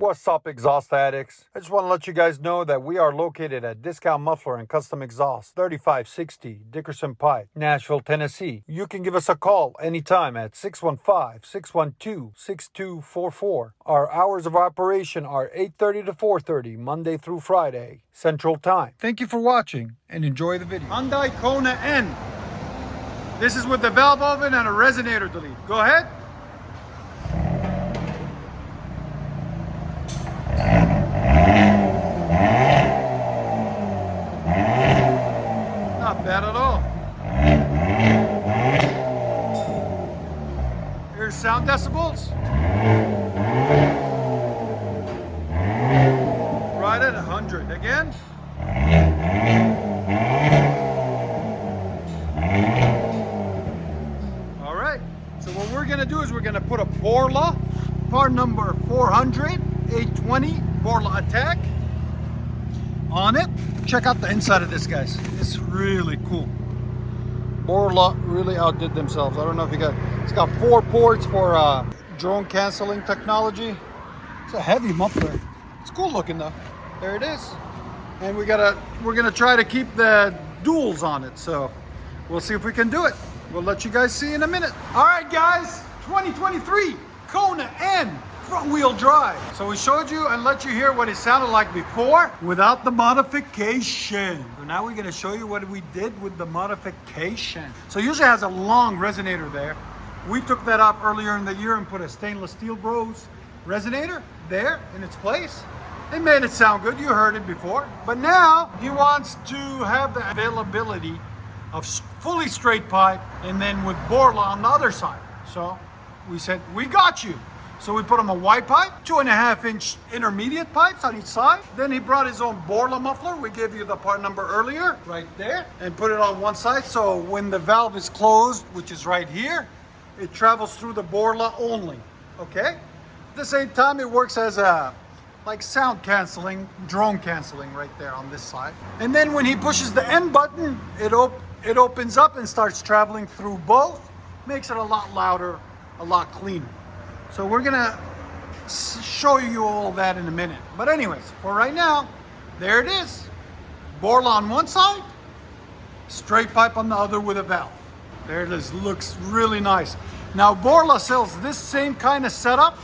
What's up, exhaust addicts? I just want to let you guys know that we are located at Discount Muffler and Custom Exhaust, 3560 Dickerson Pike, Nashville, Tennessee. You can give us a call anytime at 615-612-6244. Our hours of operation are 8:30 to 4:30, Monday through Friday, Central Time. Thank you for watching and enjoy the video. Hyundai Kona N. This is with the valve oven and a resonator delete. Go ahead. Not bad at all. Here's sound decibels. Right at 100. Again. All right. So what we're going to do is we're going to put a Borla, part number 400, 820 Borla Attack on it. Check out the inside of this, guys. It's really cool. Borla really outdid themselves. I don't know if you got, it's got 4 ports for drone canceling technology. It's a heavy muffler. It's cool looking though. There it is. And we're gonna try to keep the duals on it. So we'll see if we can do it. We'll let you guys see in a minute. All right, guys, 2023 Kona N. Front wheel drive. So we showed you and let you hear what it sounded like before without the modification. So now we're going to show you what we did with the modification. So it usually has a long resonator there. We took that off earlier in the year and put a stainless steel bros resonator there in its place. It made it sound good. You heard it before. But now he wants to have the availability of fully straight pipe and then with Borla on the other side. So we said, we got you. So we put him a wide pipe, 2.5-inch intermediate pipes on each side. Then he brought his own Borla muffler. We gave you the part number earlier, right there, and put it on one side. So when the valve is closed, which is right here, it travels through the Borla only, okay? At the same time, it works as a, like sound canceling, drone canceling right there on this side. And then when he pushes the N button, it opens up and starts traveling through both. Makes it a lot louder, a lot cleaner. So we're gonna show you all that in a minute. But anyways, for right now, there it is. Borla on one side, straight pipe on the other with a valve. There it is, looks really nice. Now Borla sells this same kind of setup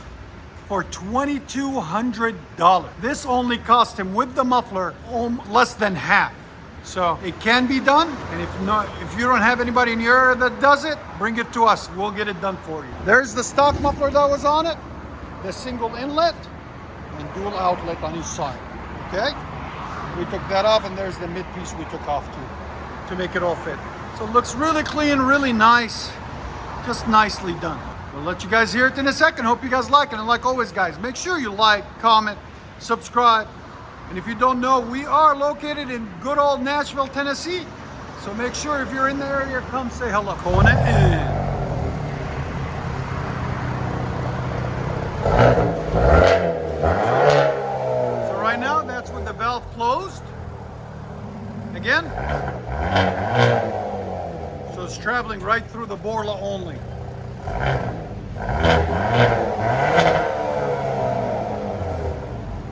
for $2,200. This only cost him with the muffler less than half. So it can be done, and if you don't have anybody in your area that does it, bring it to us. We'll get it done for you. There's the stock muffler that was on it, the single inlet and dual outlet on each side. Okay, we took that off, and there's the mid piece we took off too to make it all fit. So it looks really clean, really nice, just nicely done. We'll let you guys hear it in a second. Hope you guys like it, and like always, guys, make sure you like, comment, subscribe. And if you don't know, we are located in good old Nashville, Tennessee. So make sure if you're in the area, come say hello. Kona N. So right now, that's with the valve closed. Again. So it's traveling right through the Borla only.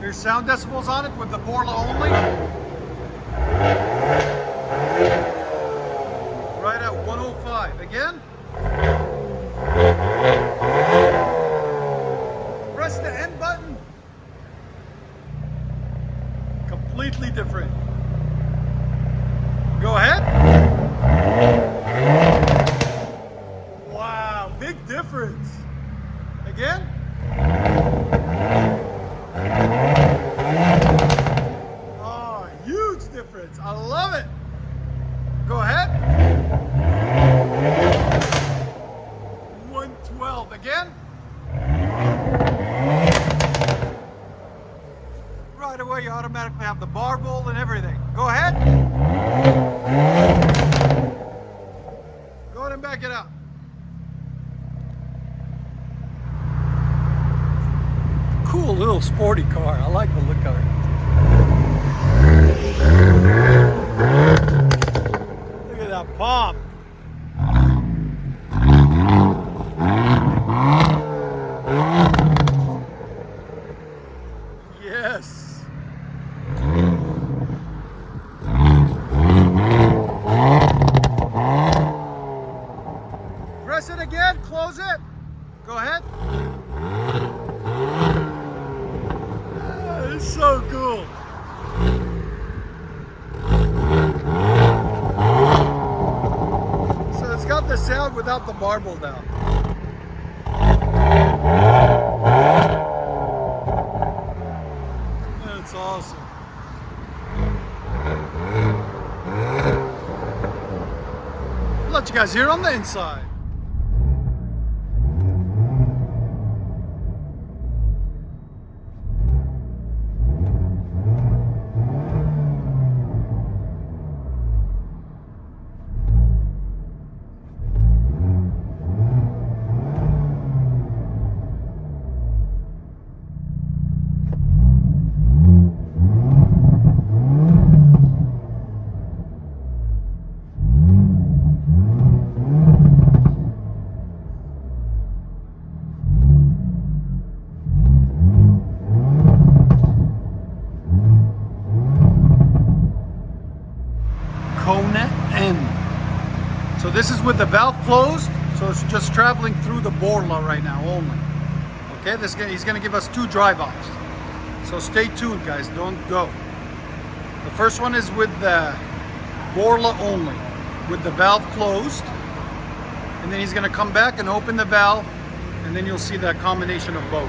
Here's sound decibels on it with the Borla only. Right at 105. Again. Press the N button. Completely different. Go ahead. Wow, big difference. Again. Oh, huge difference. I love it. Go ahead. 112 again. Right away, you automatically have the bar bowl and everything. Go ahead. Go ahead and back it up. Cool little sporty car. I like the look of it. Look at that pop. Yes. Press it again, close it. Go ahead. It's so cool. So it's got the sound without the marble down. That's awesome. I'll let you guys hear it on the inside. Kona N. So this is with the valve closed, so it's just traveling through the Borla right now only. Okay, he's gonna give us 2 drive-offs. So stay tuned, guys, don't go. The first one is with the Borla only, with the valve closed. And then he's gonna come back and open the valve, and then you'll see that combination of both.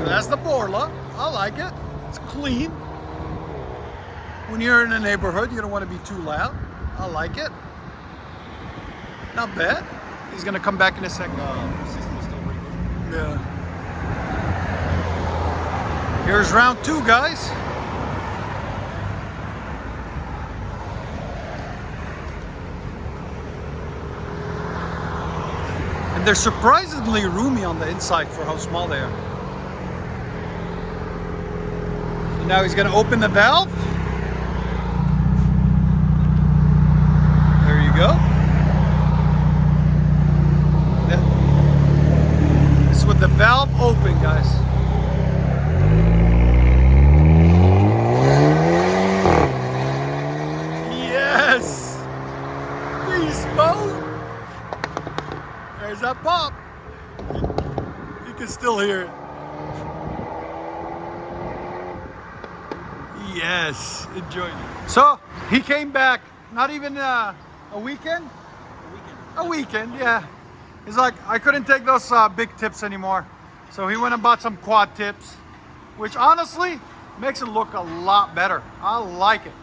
That's the Borla. I like it. It's clean. When you're in a neighborhood, you don't want to be too loud. I like it. Not bad. He's gonna come back in a second. Yeah. Here's round 2, guys. And they're surprisingly roomy on the inside for how small they are. And now he's gonna open the valve. There you go. This is with the valve open, guys. Yes! Beast mode! There's that pop. You can still hear it. Yes, enjoy it. So, he came back, not even a weekend? A weekend, yeah. He's like, I couldn't take those big tips anymore. So he went and bought some quad tips, which honestly makes it look a lot better. I like it.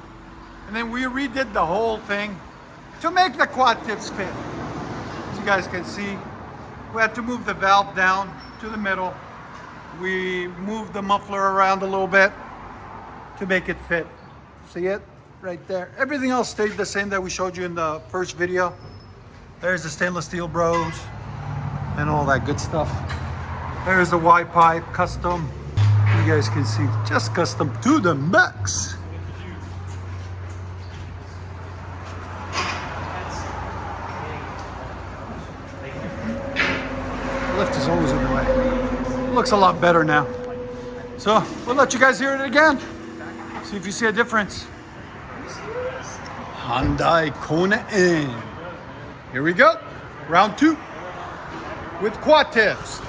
And then we redid the whole thing to make the quad tips fit. As you guys can see, we had to move the valve down to the middle. We moved the muffler around a little bit to make it fit. See it? Right there. Everything else stayed the same that we showed you in the first video. There's the stainless steel bros and all that good stuff. There's the Y pipe, custom. You guys can see, just custom to the max. Lift is always in the way. It looks a lot better now. So we'll let you guys hear it again. See if you see a difference. Hyundai Kona N. Here we go. Round 2 with quad tips.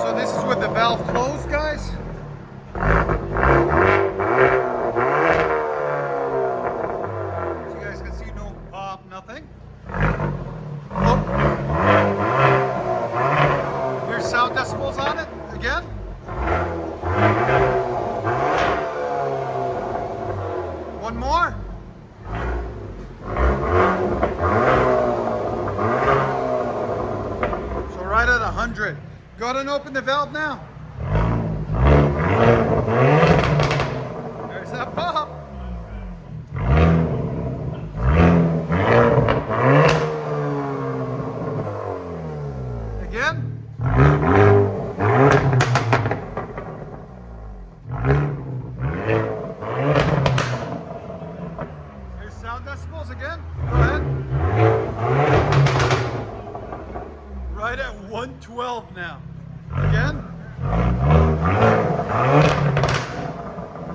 So this is with the valve closed, guys. So you guys can see no pop, nothing. Oh. Here's sound decibels on it again. One more. So right at 100. Go ahead and open the valve now. There's that pop. 12 now. Again.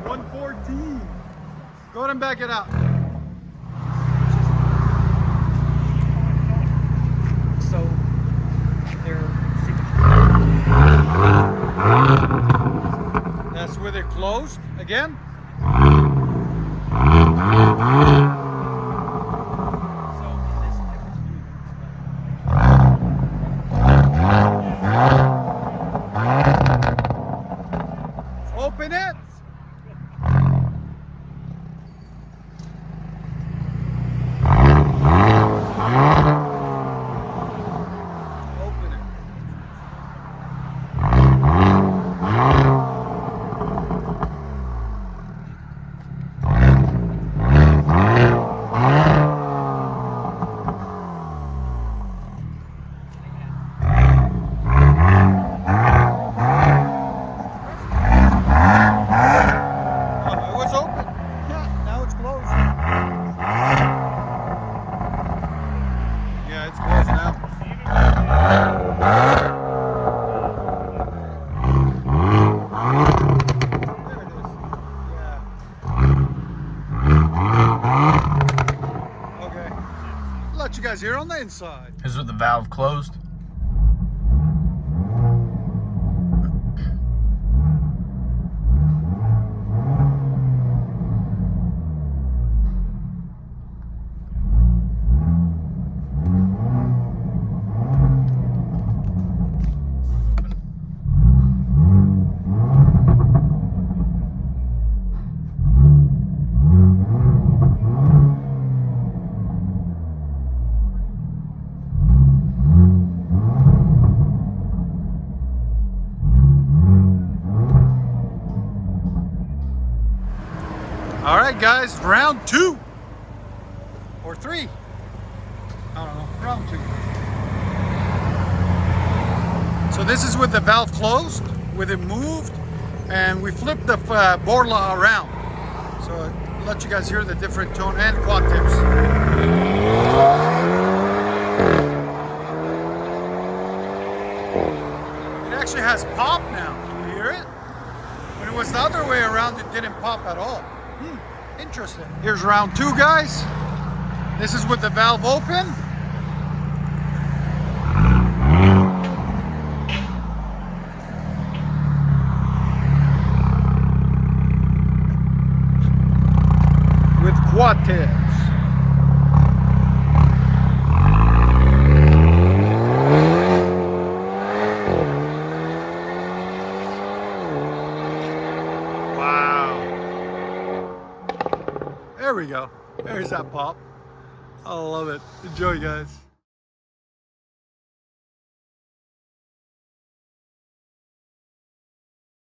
114. Go ahead and back it out. So they're That's with it closed. Again. Open it. Open it. It was open. Yeah, now it's closed. Yeah, it's closed now. There it is. Yeah. Okay. I'll let you guys hear on the inside. Is it the valve closed? All right, guys, round 2 or 3. I don't know, round 2. So this is with the valve closed, with it moved, and we flipped the Borla around. So I'll let you guys hear the different tone and quad tips. It actually has pop now. Can you hear it? When it was the other way around, it didn't pop at all. Interesting. Here's round 2, guys. This is with the valve open. With quad tips. There we go. There's that pop. I love it. Enjoy, guys.